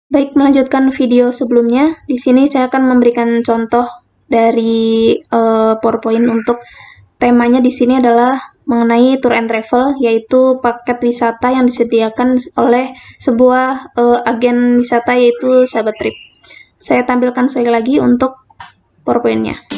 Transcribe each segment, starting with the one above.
Baik, melanjutkan video sebelumnya. Di sini saya akan memberikan contoh dari PowerPoint untuk temanya di sini adalah mengenai tour and travel, yaitu paket wisata yang disediakan oleh sebuah agen wisata yaitu Sahabat Trip. Saya tampilkan sekali lagi untuk PowerPoint-nya.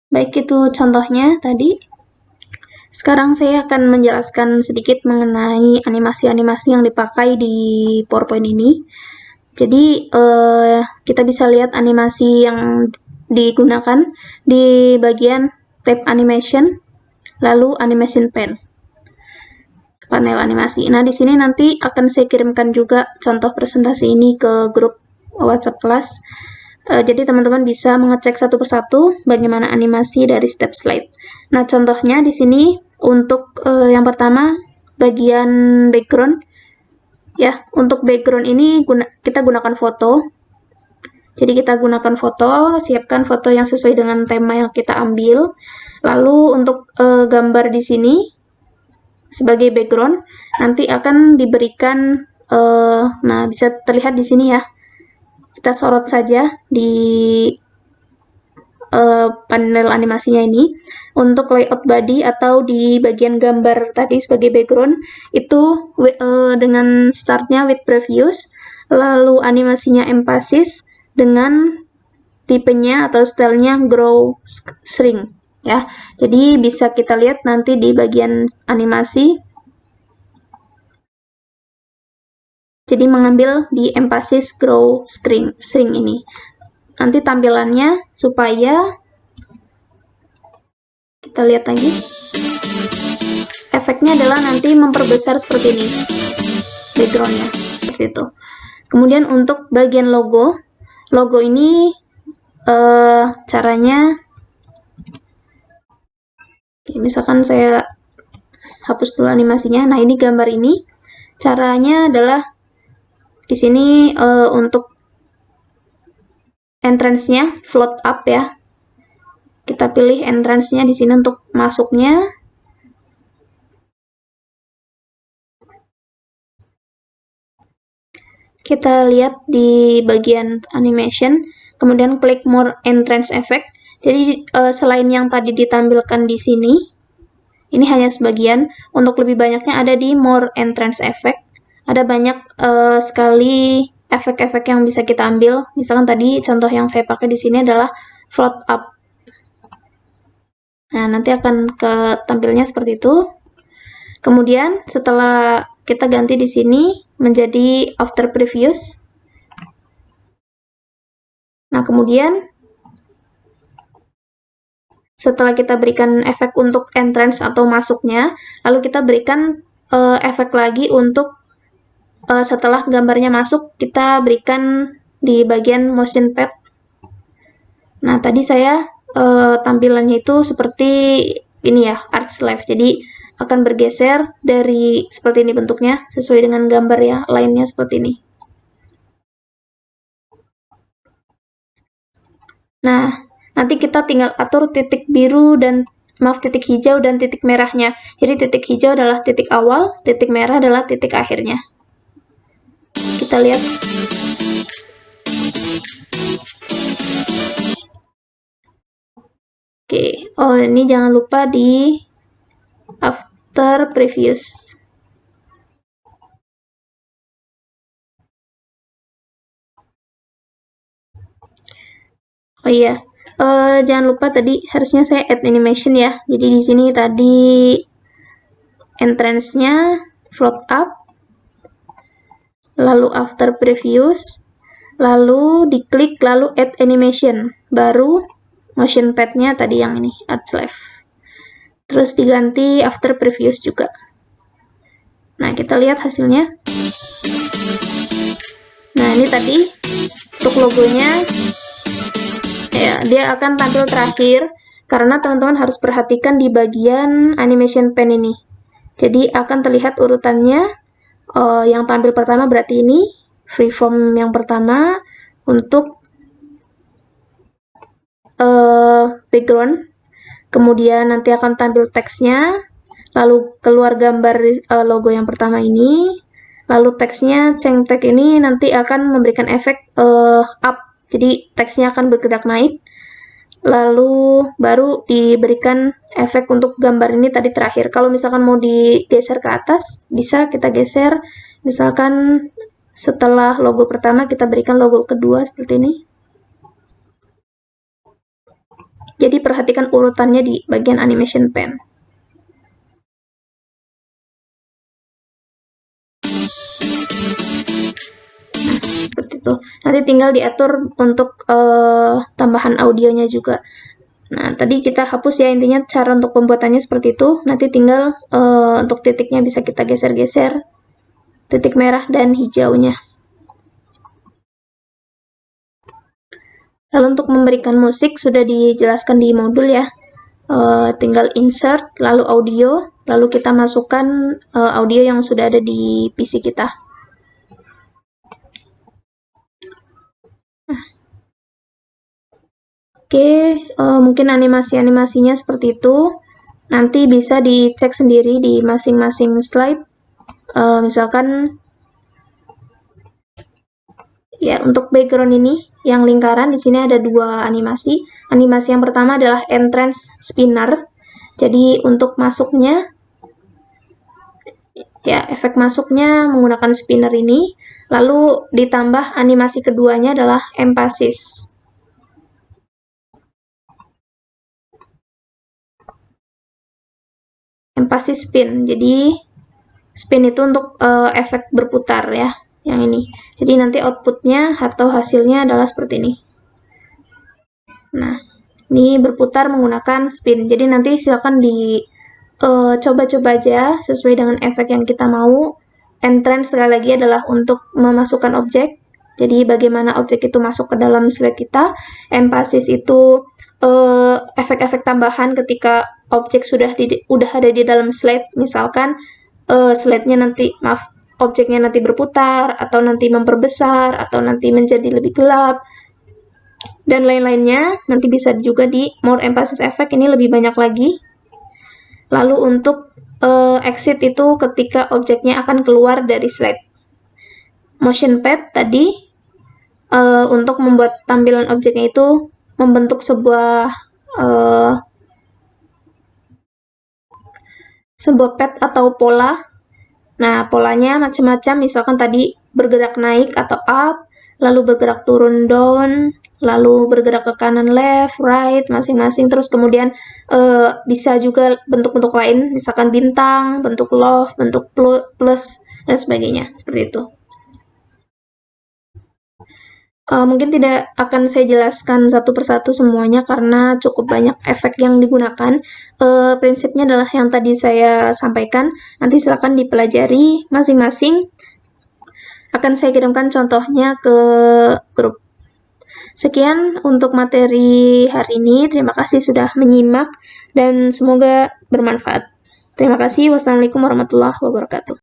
Baik, itu contohnya tadi. Sekarang saya akan menjelaskan sedikit mengenai animasi-animasi yang dipakai di PowerPoint ini. Jadi, kita bisa lihat animasi yang digunakan di bagian tab animation, lalu animation panel animasi. Nah, di sini nanti akan saya kirimkan juga contoh presentasi ini ke grup WhatsApp kelas. Jadi teman-teman bisa mengecek satu persatu bagaimana animasi dari step slide. Nah, contohnya di sini untuk yang pertama bagian background. Ya, untuk background ini kita gunakan foto. Jadi kita gunakan foto, siapkan foto yang sesuai dengan tema yang kita ambil. Lalu untuk gambar di sini sebagai background nanti akan diberikan nah bisa terlihat di sini ya. Kita sorot saja di panel animasinya ini. Untuk layout body atau di bagian gambar tadi sebagai background itu dengan startnya with previous, lalu animasinya emphasis dengan tipenya atau stylenya grow shrink ya. Jadi bisa kita lihat nanti di bagian animasi. Jadi mengambil di emphasis grow shrink ini. Nanti tampilannya supaya kita lihat lagi. Efeknya adalah nanti memperbesar seperti ini backgroundnya, seperti itu. Kemudian untuk bagian logo ini caranya, misalkan saya hapus dulu animasinya. Nah, ini gambar ini caranya adalah di sini untuk entrance-nya float up ya. Kita pilih entrance-nya di sini untuk masuknya. Kita lihat di bagian animation, kemudian klik more entrance effect. Jadi selain yang tadi ditampilkan di sini, ini hanya sebagian. Untuk lebih banyaknya ada di more entrance effect. Ada banyak sekali efek-efek yang bisa kita ambil. Misalkan tadi contoh yang saya pakai di sini adalah float up. Nah, nanti akan tampilnya seperti itu. Kemudian setelah kita ganti di sini menjadi after previous. Nah, kemudian setelah kita berikan efek untuk entrance atau masuknya, lalu kita berikan efek lagi untuk setelah gambarnya masuk, kita berikan di bagian motion pad. Nah, tadi saya tampilannya itu seperti ini ya, arch left. Jadi akan bergeser dari seperti ini bentuknya, sesuai dengan gambar ya, lainnya seperti ini. Nah, nanti kita tinggal atur titik biru dan titik hijau dan titik merahnya. Jadi titik hijau adalah titik awal, titik merah adalah titik akhirnya. Kita lihat. Oke, oh ini jangan lupa di after previous. Oh iya, jangan lupa tadi harusnya saya add animation ya. Jadi di sini tadi entrance-nya float up, lalu after previous, lalu diklik, lalu add animation, baru motion pad-nya tadi yang ini, add slave. Terus diganti after previous juga. Nah, kita lihat hasilnya. Nah, ini tadi untuk logonya, ya, dia akan tampil terakhir, karena teman-teman harus perhatikan di bagian animation pen ini. Jadi, akan terlihat urutannya, yang tampil pertama berarti ini, freeform yang pertama, untuk background, kemudian nanti akan tampil teksnya, lalu keluar gambar logo yang pertama ini, lalu teksnya cengtek ini nanti akan memberikan efek up, jadi teksnya akan bergerak naik, lalu baru diberikan efek untuk gambar ini tadi terakhir. Kalau misalkan mau digeser ke atas, bisa kita geser, misalkan setelah logo pertama kita berikan logo kedua seperti ini. Jadi perhatikan urutannya di bagian animation pen. Nah, seperti itu. Nanti tinggal diatur untuk tambahan audionya juga. Nah, tadi kita hapus ya, intinya cara untuk pembuatannya seperti itu. Nanti tinggal untuk titiknya bisa kita geser-geser. Titik merah dan hijaunya. Lalu untuk memberikan musik sudah dijelaskan di modul ya. Tinggal insert, lalu audio, lalu kita masukkan audio yang sudah ada di PC kita. Oke, mungkin animasi-animasinya seperti itu. Nanti bisa dicek sendiri di masing-masing slide. Misalkan ya, untuk background ini yang lingkaran di sini ada dua animasi. Animasi yang pertama adalah entrance spinner. Jadi untuk masuknya ya, efek masuknya menggunakan spinner ini. Lalu ditambah animasi keduanya adalah emphasis. Emphasis spin. Jadi spin itu untuk efek berputar ya, yang ini. Jadi nanti outputnya atau hasilnya adalah seperti ini. Nah, ini berputar menggunakan spin. Jadi nanti silakan coba-coba aja sesuai dengan efek yang kita mau. Entrance sekali lagi adalah untuk memasukkan objek. Jadi bagaimana objek itu masuk ke dalam slide kita. Emphasis itu efek-efek tambahan ketika objek sudah ada di dalam slide. Misalkan slide-nya nanti, objeknya nanti berputar, atau nanti memperbesar, atau nanti menjadi lebih gelap, dan lain-lainnya. Nanti bisa juga di more emphasis effect, ini lebih banyak lagi. Lalu untuk exit itu ketika objeknya akan keluar dari slide. Motion pad tadi untuk membuat tampilan objeknya itu membentuk sebuah pad atau pola. Nah, polanya macam-macam, misalkan tadi bergerak naik atau up, lalu bergerak turun down, lalu bergerak ke kanan left, right, masing-masing. Terus kemudian bisa juga bentuk-bentuk lain, misalkan bintang, bentuk love, bentuk plus, dan sebagainya. Seperti itu. Mungkin tidak akan saya jelaskan satu persatu semuanya karena cukup banyak efek yang digunakan. Prinsipnya adalah yang tadi saya sampaikan. Nanti silakan dipelajari masing-masing. Akan saya kirimkan contohnya ke grup. Sekian untuk materi hari ini. Terima kasih sudah menyimak dan semoga bermanfaat. Terima kasih. Wassalamualaikum warahmatullahi wabarakatuh.